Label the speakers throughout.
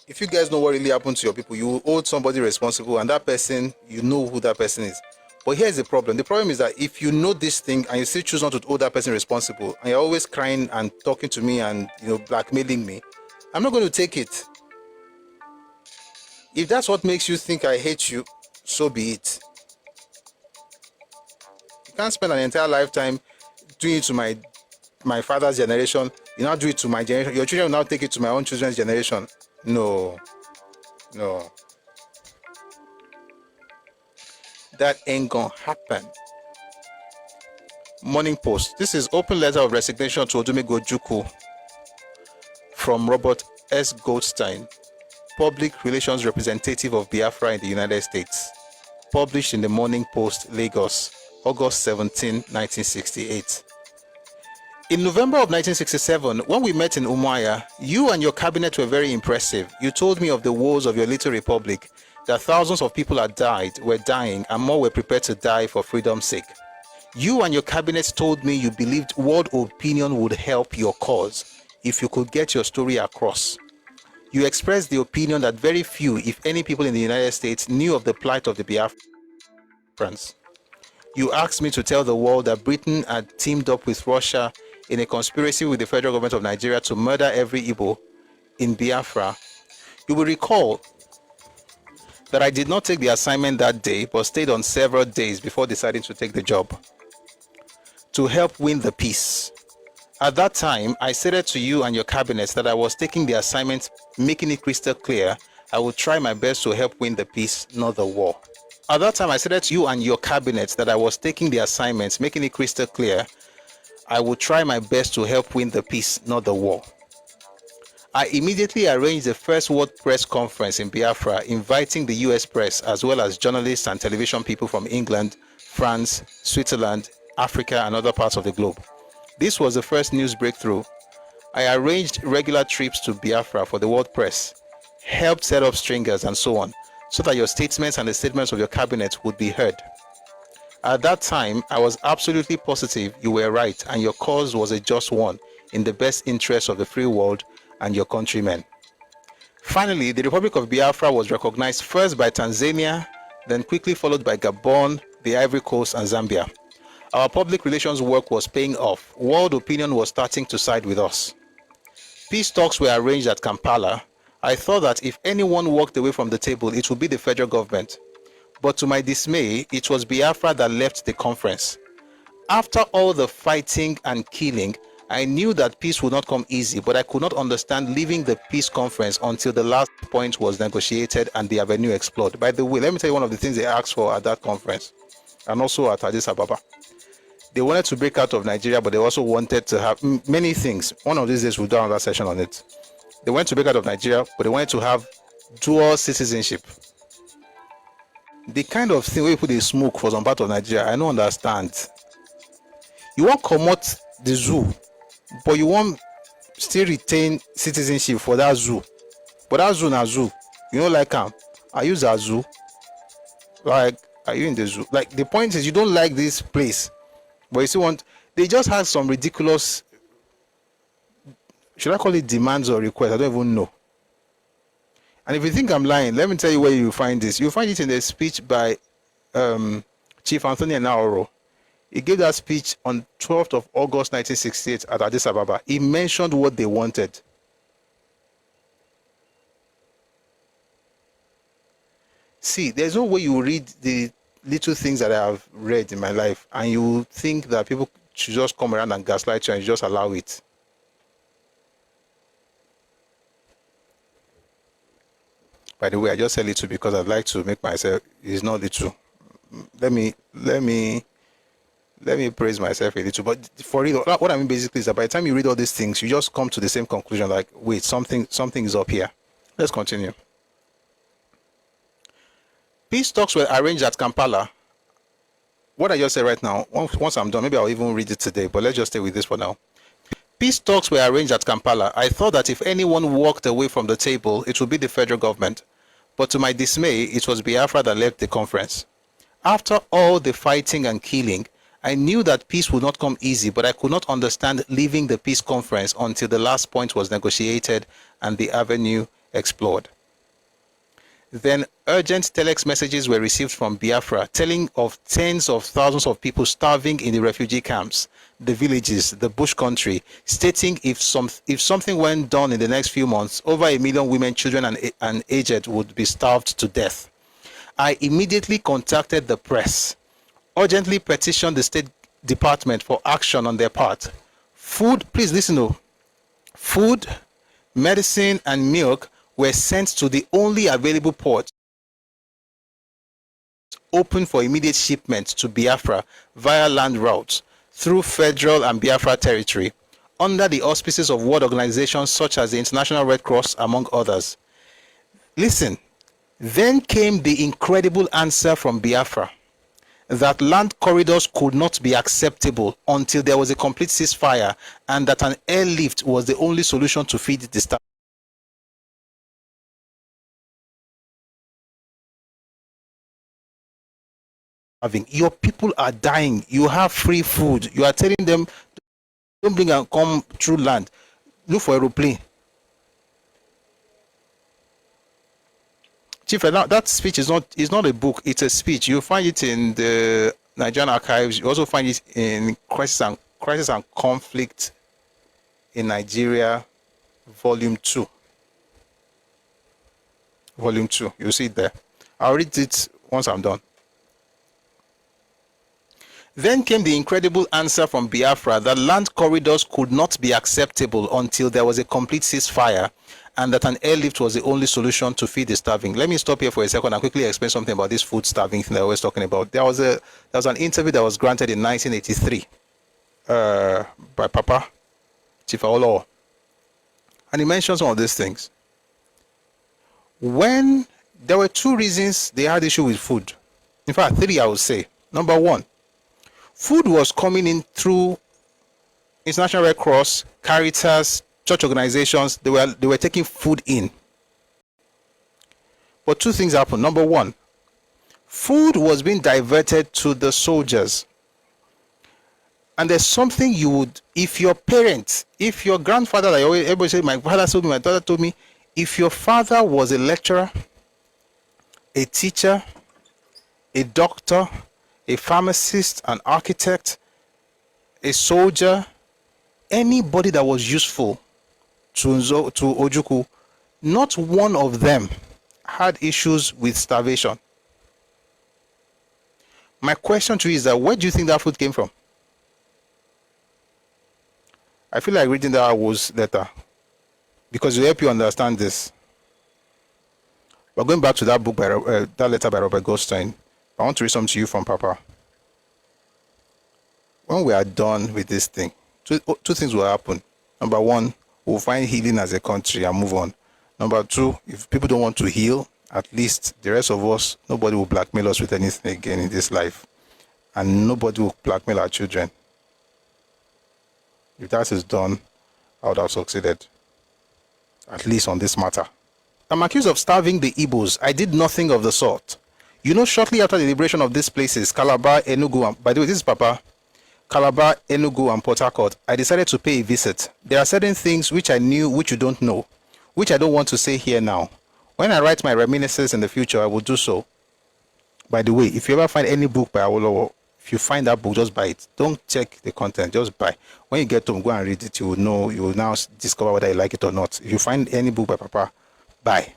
Speaker 1: if you guys know what really happened to your people, you hold somebody responsible, and that person, you know who that person is. But here's the problem. The problem is that if you know this thing and you still choose not to hold that person responsible, and you're always crying and talking to me and blackmailing me, I'm not going to take it. If that's what makes you think I hate you, so be it. You can't spend an entire lifetime doing it to my father's generation. You now do it to my generation. Your children will now take it to my own children's generation. No. That ain't gonna happen. Morning Post. This is open letter of resignation to Odumegwu Ojukwu from Robert S. Goldstein, Public Relations Representative of Biafra in the United States. Published in the Morning Post, Lagos, August 17, 1968. In November of 1967, when we met in Umuahia, you and your cabinet were very impressive. You told me of the woes of your little republic, that thousands of people were dying, and more were prepared to die for freedom's sake. You and your cabinet told me you believed world opinion would help your cause if you could get your story across. You expressed the opinion that very few, if any, people in the United States knew of the plight of the Biafrans. You asked me to tell the world that Britain had teamed up with Russia in a conspiracy with the federal government of Nigeria to murder every Igbo in Biafra. You will recall that I did not take the assignment that day, but stayed on several days before deciding to take the job to help win the peace. At that time, I stated to you and your cabinets that I was taking the assignment, making it crystal clear I would try my best to help win the peace, not the war. At that time, I stated to you and your cabinets that I was taking the assignment, making it crystal clear I would try my best to help win the peace, not the war. I immediately arranged the first World Press Conference in Biafra, inviting the US press as well as journalists and television people from England, France, Switzerland, Africa, and other parts of the globe. This was the first news breakthrough. I arranged regular trips to Biafra for the world press, helped set up stringers and so on, so that your statements and the statements of your cabinet would be heard. At that time, I was absolutely positive you were right and your cause was a just one in the best interest of the free world and your countrymen. Finally, the Republic of Biafra was recognized first by Tanzania, then quickly followed by Gabon, the Ivory Coast, and Zambia. Our public relations work was paying off. World opinion was starting to side with us. Peace talks were arranged at Kampala. I thought that if anyone walked away from the table, it would be the federal government. But to my dismay, it was Biafra that left the conference. After all the fighting and killing, I knew that peace would not come easy, but I could not understand leaving the peace conference until the last point was negotiated and the avenue explored. By the way, let me tell you one of the things they asked for at that conference, and also at Addis Ababa. They wanted to break out of Nigeria, but they also wanted to have many things. One of these days we'll do another session on it. They wanted to break out of Nigeria, but they wanted to have dual citizenship. The kind of thing where people they smoke for some part of Nigeria, I don't understand. You want to promote the zoo, but you want still retain citizenship for that zoo. But that zoo na zoo. You know, like I use a zoo. Like, are you in the zoo? Like, the point is you don't like this place, but you still want. They just had some ridiculous, should I call it demands or requests? I don't even know. And if you think I'm lying, let me tell you where you find this. You find it in a speech by Chief Obafemi Awolowo. He gave that speech on 12th of August 1968 at Addis Ababa. He mentioned what they wanted. See, there's no way you read the little things that I have read in my life and you think that people should just come around and gaslight you and you just allow it. By the way, I just said little because I'd like to make myself, it's not little. Let me praise myself a little. But for real, what I mean basically is that by the time you read all these things, you just come to the same conclusion, like, wait, something is up here. Let's continue. Peace talks were arranged at Kampala. What I just said right now, once I'm done, maybe I'll even read it today, but let's just stay with this for now. Peace talks were arranged at Kampala. I thought that if anyone walked away from the table, it would be the federal government. But to my dismay, it was Biafra that left the conference. After all the fighting and killing, I knew that peace would not come easy, but I could not understand leaving the peace conference until the last point was negotiated and the avenue explored. Then urgent telex messages were received from Biafra telling of tens of thousands of people starving in the refugee camps, the villages, the bush country, stating if something went down in the next few months, over 1 million women, children, and aged would be starved to death. I immediately contacted the press, urgently petitioned the State Department for action on their part. Food, please listen to, food, medicine, and milk were sent to the only available port open for immediate shipment to Biafra via land routes through federal and Biafra territory, under the auspices of world organizations such as the International Red Cross, among others. Listen, then came the incredible answer from Biafra that land corridors could not be acceptable until there was a complete ceasefire, and that an airlift was the only solution to feed the starving. Your people are dying. You have free food. You are telling them, don't bring and come through land. Look for aeroplane. Chief, that speech is not a book. It's a speech. You find it in the Nigerian archives. You also find it in Crisis and Conflict in Nigeria, Volume 2. Volume 2. You'll see it there. I'll read it once I'm done. Then came the incredible answer from Biafra that land corridors could not be acceptable until there was a complete ceasefire, and that an airlift was the only solution to feed the starving. Let me stop here for a second and quickly explain something about this food starving thing that I was talking about. There was an interview that was granted in 1983 by Papa, Chief Awolowo, and he mentioned some of these things. When there were 2 reasons they had issue with food. In fact, 3, I would say. Number 1, food was coming in through International Red Cross, Caritas, church organizations. They were taking food in. But 2 things happened. Number 1, food was being diverted to the soldiers. And there's something you would, if your parents, if your grandfather, like everybody say, my father told me, my daughter told me, if your father was a lecturer, a teacher, a doctor, a pharmacist, an architect, a soldier, anybody that was useful to Ojukwu, not one of them had issues with starvation. My question to you is that where do you think that food came from? I feel like reading that Awolowo's letter because it will help you understand this. But going back to that book by that letter by Robert Goldstein, I want to read something to you from Papa. When we are done with this thing, two things will happen. Number 1, we'll find healing as a country and move on. Number 2, if people don't want to heal, at least the rest of us, nobody will blackmail us with anything again in this life. And nobody will blackmail our children. If that is done, I would have succeeded. At least on this matter. I'm accused of starving the Igbos. I did nothing of the sort. You know, shortly after the liberation of these places, Calabar, Enugu, and, by the way, this is Papa, Calabar, Enugu, and Port Harcourt, I decided to pay a visit. There are certain things which I knew which you don't know, which I don't want to say here now. When I write my reminiscences in the future, I will do so. By the way, if you ever find any book by Awolowo, if you find that book, just buy it. Don't check the content, just buy. When you get home, go and read it. You will know, you will now discover whether you like it or not. If you find any book by Papa, buy.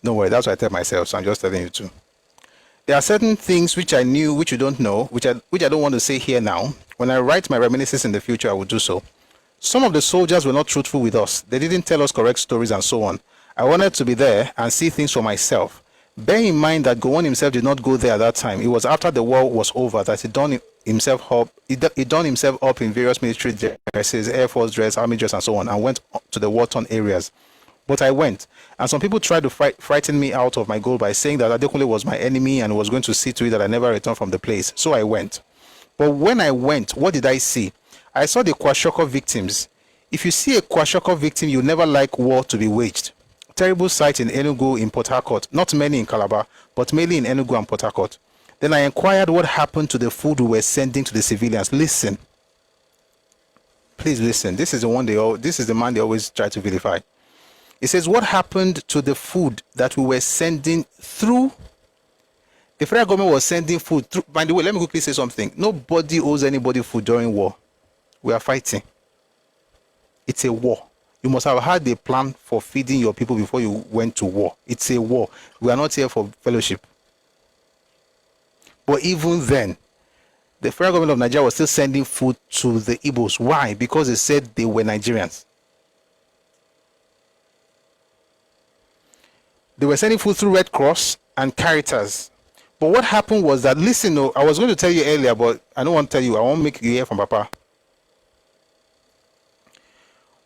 Speaker 1: Don't worry, that's what I tell myself, so I'm just telling you too. There are certain things which I knew which you don't know, which I don't want to say here now. When I write my reminiscences in the future, I will do so. Some of the soldiers were not truthful with us. They didn't tell us correct stories and so on. I wanted to be there and see things for myself. Bear in mind that Gowon himself did not go there at that time. It was after the war was over that he donned himself up in various military dresses, Air Force dress, Army dress, and so on, and went to the war-torn areas. But I went, and some people tried to frighten me out of my goal by saying that Adekunle was my enemy and was going to see to it that I never returned from the place. So I went. But when I went, what did I see? I saw the Kwashiorkor victims. If you see a Kwashiorkor victim, you never like war to be waged. Terrible sight in Enugu, in Port Harcourt, not many in Calabar, but mainly in Enugu and Port Harcourt. Then I inquired what happened to the food we were sending to the civilians. Listen. Please listen. This is the man they always try to vilify. It says, what happened to the food that we were sending through? The federal government was sending food through. By the way, let me quickly say something. Nobody owes anybody food during war. We are fighting. It's a war. You must have had a plan for feeding your people before you went to war. It's a war. We are not here for fellowship. But even then, the federal government of Nigeria was still sending food to the Igbos. Why? Because they said they were Nigerians. They were sending food through Red Cross and Caritas. But what happened was that, listen, I was going to tell you earlier, but I don't want to tell you. I won't make you hear from Papa.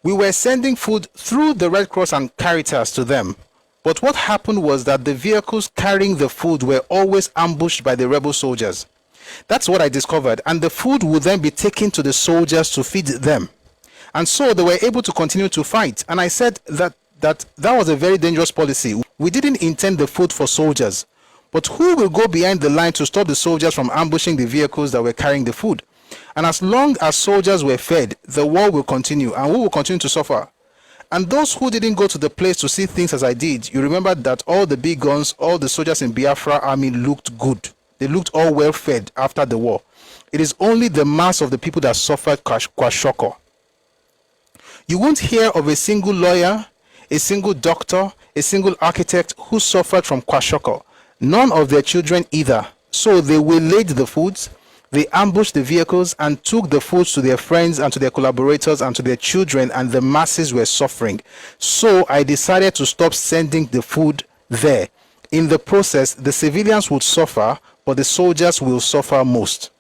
Speaker 1: We were sending food through the Red Cross and Caritas to them. But what happened was that the vehicles carrying the food were always ambushed by the rebel soldiers. That's what I discovered. And the food would then be taken to the soldiers to feed them. And so they were able to continue to fight. And I said that was a very dangerous policy. We didn't intend the food for soldiers. But who will go behind the line to stop the soldiers from ambushing the vehicles that were carrying the food? And as long as soldiers were fed, the war will continue and we will continue to suffer. And those who didn't go to the place to see things as I did, you remember that all the big guns, all the soldiers in Biafra army looked good. They looked all well fed after the war. It is only the mass of the people that suffered kwashoko. You won't hear of a single lawyer, a single doctor, a single architect who suffered from kwashoko. None of their children either. So they waylaid the foods, they ambushed the vehicles and took the foods to their friends and to their collaborators and to their children, and the masses were suffering. So I decided to stop sending the food there. In the process, the civilians would suffer, but the soldiers will suffer most.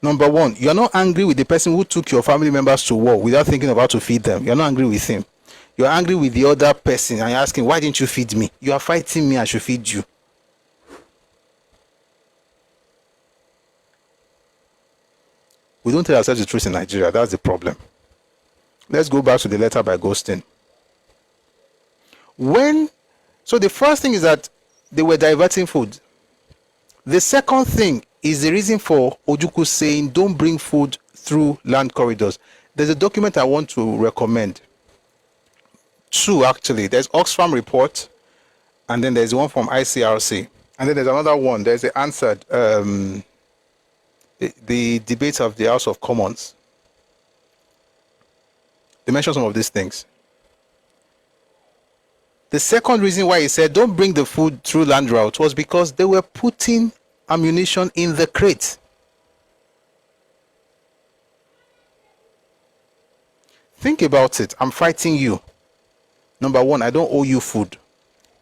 Speaker 1: Number one, you're not angry with the person who took your family members to war without thinking about to feed them. You're not angry with him. You're angry with the other person and you're asking, why didn't you feed me? You are fighting me, I should feed you. We don't tell ourselves the truth in Nigeria. That's the problem. Let's go back to the letter by Goldstein. So the first thing is that they were diverting food. The second thing is the reason for Ojukwu saying don't bring food through land corridors. There's a document I want to recommend. Two, actually. There's Oxfam report, and then there's one from ICRC. And then there's another one. There's the answered, the debate of the House of Commons. They mention some of these things. The second reason why he said don't bring the food through land route was because they were putting ammunition in the crate. Think about it. I'm fighting you. Number one, I don't owe you food.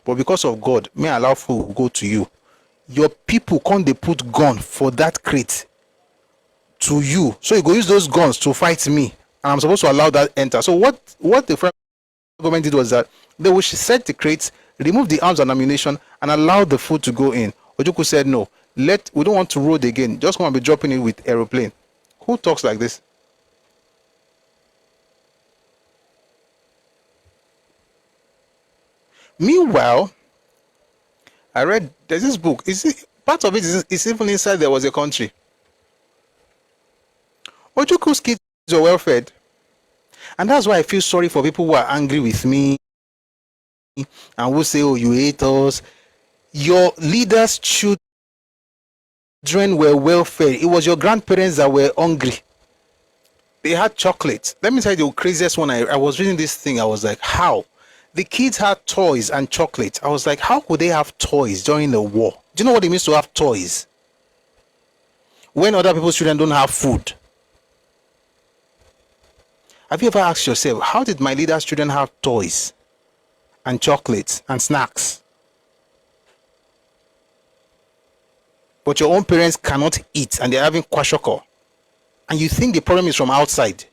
Speaker 1: But because of God, may I allow food to go to you. Your people can't they put gun for that crate to you. So you go use those guns to fight me. And I'm supposed to allow that enter. So what the federal government did was that they would set the crates, remove the arms and ammunition, and allow the food to go in. Ojukwu said no. We don't want to road again. Just want to be dropping it with aeroplane. Who talks like this? Meanwhile, I read there's this book. Part of it is even inside there was a country. Ojukwu's kids are well fed. And that's why I feel sorry for people who are angry with me and who say, oh, you hate us. Your leaders' children were well fed. It was your grandparents that were hungry. They had chocolate. Let me tell you the craziest one. I was reading this thing. I was like, how? The kids had toys and chocolate. I was like, how could they have toys during the war? Do you know what it means to have toys? When other people's children don't have food. Have you ever asked yourself, how did my leader's children have toys and chocolates and snacks? But your own parents cannot eat and they're having kwashoko. And you think the problem is from outside.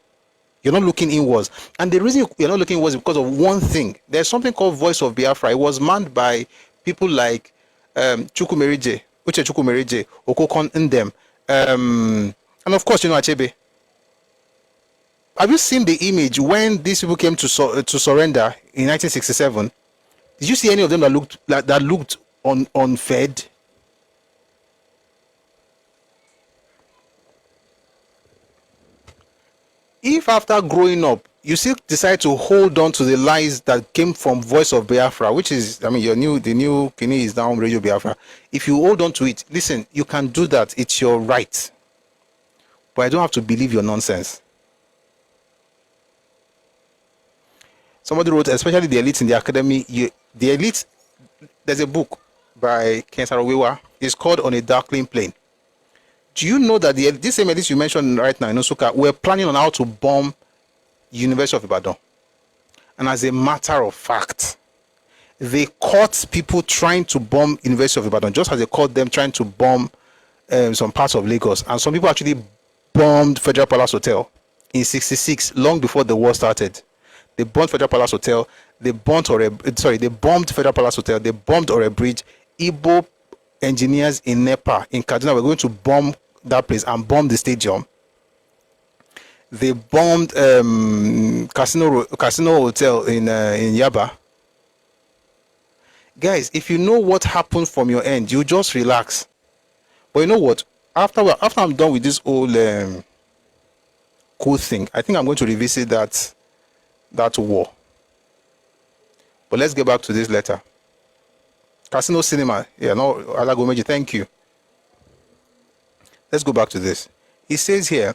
Speaker 1: You're not looking inwards. And the reason you're not looking inwards is because of one thing. There's something called Voice of Biafra. It was manned by people like Uche Chukwumerije, Okokon Ndem, and of course, you know Achebe. Have you seen the image when these people came to surrender in 1967? Did you see any of them that looked unfed? If after growing up, you still decide to hold on to the lies that came from Voice of Biafra, which is, I mean, the new Kini is now Radio Biafra. If you hold on to it, listen, you can do that. It's your right. But I don't have to believe your nonsense. Somebody wrote, especially the elites in the academy, the elite, there's a book by Ken Saro-Wiwa. It's called On a Darkling Plane. Do you know that this same elites you mentioned right now in Osuka were planning on how to bomb University of Ibadan? And as a matter of fact, they caught people trying to bomb University of Ibadan, just as they caught them trying to bomb some parts of Lagos. And some people actually bombed Federal Palace Hotel in '66, long before the war started. They bombed Federal Palace Hotel. They bombed Federal Palace Hotel. They bombed Ore Bridge. Igbo engineers in Nepal, in Kaduna, were going to bomb that place and bomb the stadium. They bombed Casino Hotel in Yaba. Guys, if you know what happened from your end, you just relax. But you know what? After I'm done with this whole cool thing, I think I'm going to revisit that war. But let's get back to this letter. Casino Cinema. Yeah, no, Alagomeji, thank you. Let's go back to this. He says here,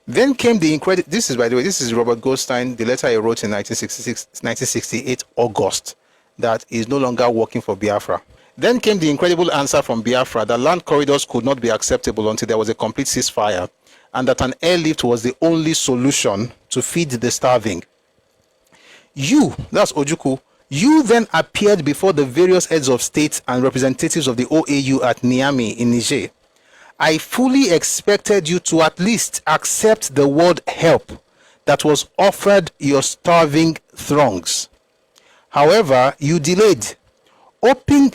Speaker 1: then came the incredible, this is, by the way, this is Robert Goldstein, the letter he wrote in 1968 August, that is no longer working for Biafra. Then came the incredible answer from Biafra that land corridors could not be acceptable until there was a complete ceasefire, and that an airlift was the only solution to feed the starving. You, that's Ojukwu, you then appeared before the various heads of state and representatives of the OAU at Niamey in Niger. I fully expected you to at least accept the word help that was offered your starving throngs. However, you delayed,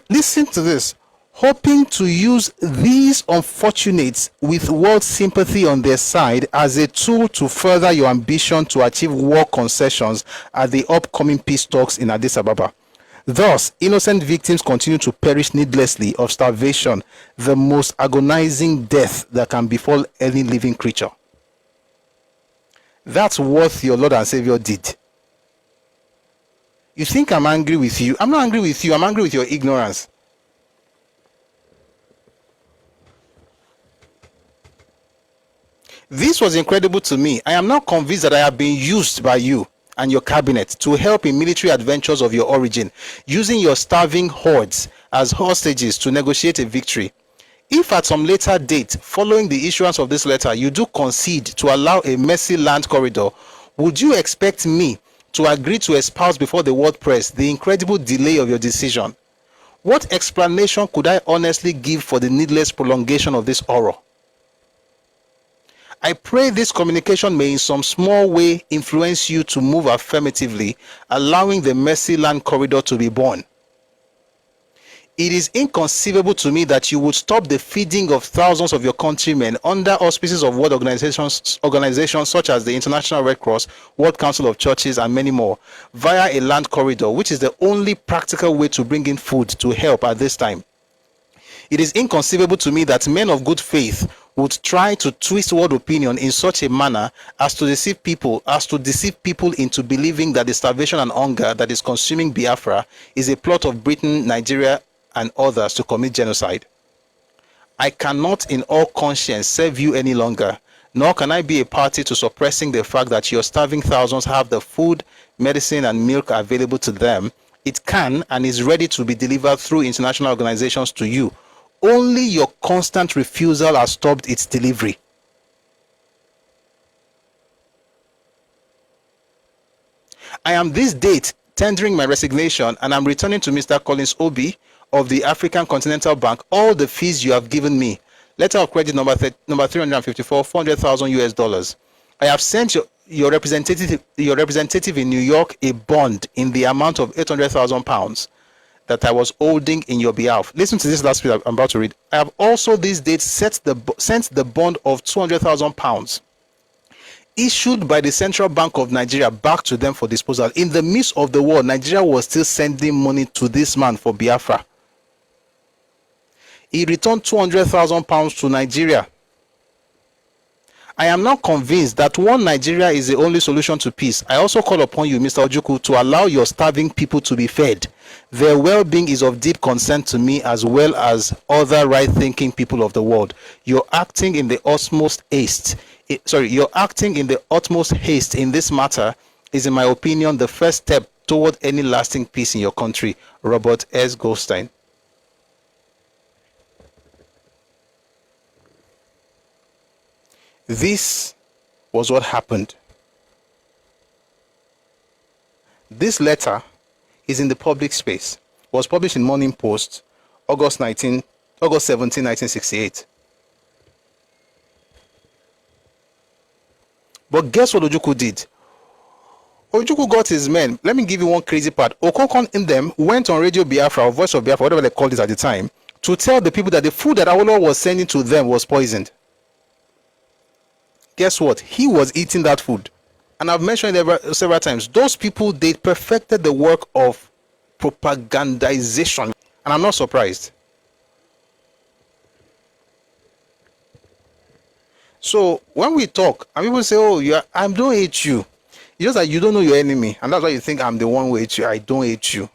Speaker 1: listen to this, hoping to use these unfortunates with world sympathy on their side as a tool to further your ambition to achieve war concessions at the upcoming peace talks in Addis Ababa. Thus, innocent victims continue to perish needlessly of starvation, the most agonizing death that can befall any living creature. That's what your Lord and Savior did. You think I'm angry with you? I'm not angry with you. I'm angry with your ignorance. This was incredible to me. I am now convinced that I have been used by you and your cabinet to help in military adventures of your origin, using your starving hordes as hostages to negotiate a victory. If at some later date, following the issuance of this letter, you do concede to allow a messy land corridor, would you expect me to agree to espouse before the world press the incredible delay of your decision? What explanation could I honestly give for the needless prolongation of this horror? I pray this communication may in some small way influence you to move affirmatively, allowing the messy land corridor to be born. It is inconceivable to me that you would stop the feeding of thousands of your countrymen under auspices of world organizations such as the International Red Cross, World Council of Churches, and many more, via a land corridor, which is the only practical way to bring in food to help at this time. It is inconceivable to me that men of good faith would try to twist world opinion in such a manner as to deceive people into believing that the starvation and hunger that is consuming Biafra is a plot of Britain, Nigeria, and others to commit genocide. I cannot in all conscience serve you any longer, nor can I be a party to suppressing the fact that your starving thousands have the food, medicine, and milk available to them. It can and is ready to be delivered through international organizations to you. Only your constant refusal has stopped its delivery. I am this date tendering my resignation, and I'm returning to Mr. Collins Obi of the African Continental Bank all the fees you have given me. Letter of credit number 354, $400,000. I have sent your representative in New York a bond in the amount of £800,000 that I was holding in your behalf. Listen to this last bit I'm about to read. I have also this date sent the bond of £200,000 issued by the Central Bank of Nigeria back to them for disposal. In the midst of the war, Nigeria was still sending money to this man for Biafra. He returned £200,000 to Nigeria. I am now convinced that one Nigeria is the only solution to peace. I also call upon you, Mr. Ojukwu, to allow your starving people to be fed. Their well-being is of deep concern to me as well as other right-thinking people of the world. You're acting in the utmost haste. You're acting in the utmost haste in this matter is, in my opinion, the first step toward any lasting peace in your country. Robert S. Goldstein. This was what happened. This letter is in the public space. It was published in Morning Post, August 17, 1968. But guess what Ojukwu did? Ojukwu got his men. Let me give you one crazy part. Okokon in them went on Radio Biafra, or Voice of Biafra, whatever they called it at the time, to tell the people that the food that Awolowo was sending to them was poisoned. Guess what? He was eating that food. And I've mentioned it several times. Those people, they perfected the work of propagandization. And I'm not surprised. So when we talk and people say, oh, I don't hate you. It's just that you don't know your enemy. And that's why you think I'm the one who hates you. I don't hate you.